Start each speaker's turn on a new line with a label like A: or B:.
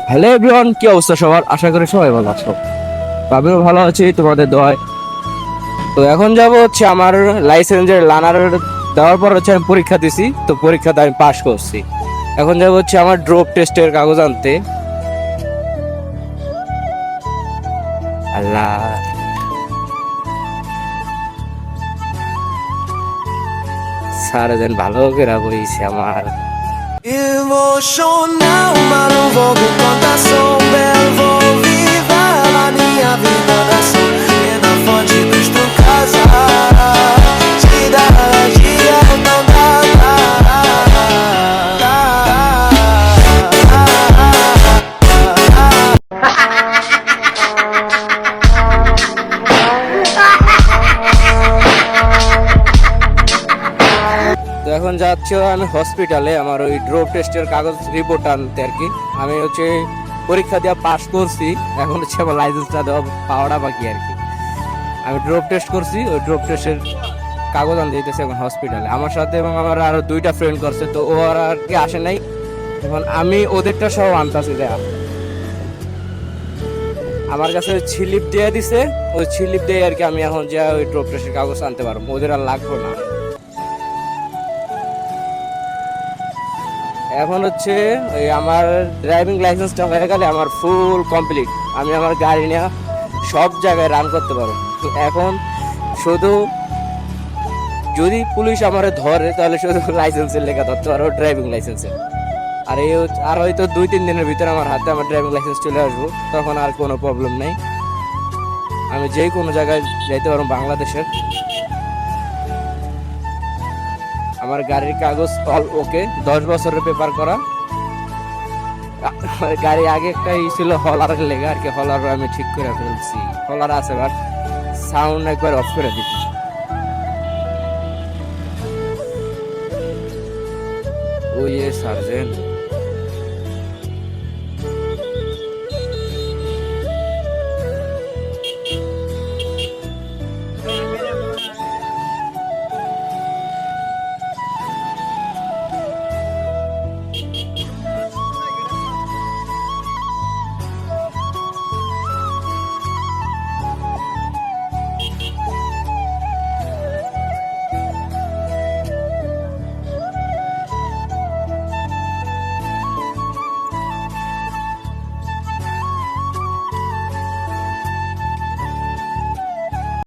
A: Hello everyone, কি অবস্থা সবার? আশা করি সবাই ভালো আছো। আমিও ভালো আছি তোমাদের দোয়ায়। তো এখন যাব হচ্ছে আমার লাইসেন্সের লার্নার দেওয়ার পর হচ্ছে আমি পরীক্ষা দিছি, তো পরীক্ষাতে আমি পাশ করছি। এখন যাব হচ্ছে আমার ড্রপ টেস্টের কাগজ আনতে। আল্লাহ, স্যার যেন ভালো করে বইছে আমার।
B: Emocional, mas não vou me contar. Sou belo, vou viver a minha vida da sol. E na fonte dos tu casa, cidade é não
A: তো এখন যাচ্ছি আমি হসপিটালে আমার ওই ড্রপ টেস্টের কাগজ রিপোর্ট আনতে আর কি। আমি হচ্ছে পরীক্ষা দিয়ে পাশ করছি, এখন হচ্ছে আমার লাইসেন্সটা দেওয়া পাওয়াটা বাকি আর কি। আমি ড্রপ টেস্ট করছি, ওই ড্রপ টেস্টের কাগজ আনতে যেতেছে এখন হসপিটালে আমার সাথে, এবং আমার আরো দুইটা ফ্রেন্ড করছে, তো ও আর কি আসে নাই। এখন আমি ওদেরটা সব আনতাছি দেয়া। আমার কাছে স্লিপ দিয়ে দিছে, ওই স্লিপ দিয়ে আর কি আমি এখন যা ওই ড্রপ টেস্টের কাগজ আনতে পারবো, ওদের আর লাগবে না। এখন হচ্ছে ওই আমার ড্রাইভিং লাইসেন্সটা হয়ে গেলে আমার ফুল কমপ্লিট, আমি আমার গাড়ি নিয়ে সব জায়গায় রান করতে পারবো। তো এখন শুধু যদি পুলিশ আমারে ধরে তাহলে শুধু লাইসেন্সের লেখা ধরতে পারবো, ড্রাইভিং লাইসেন্সের। আর এই আর হয়তো 2-3 দিনের ভিতরে আমার হাতে আমার ড্রাইভিং লাইসেন্স চলে আসবো, তখন আর কোনো প্রবলেম নেই, আমি যে কোনো জায়গায় যাইতে পারবো বাংলাদেশের। আমার গাড়ির কাগজ অল ওকে, 10 বছরের পেপার করা। গাড়ি আগে একটা ছিল হলারের লেগে আর কি, হলার আমি ঠিক করে ফেলছি, হলার আছে বাট সাউন্ড একবার অফ করে দিচ্ছি। ও ইয়ে সার্জেন্ট।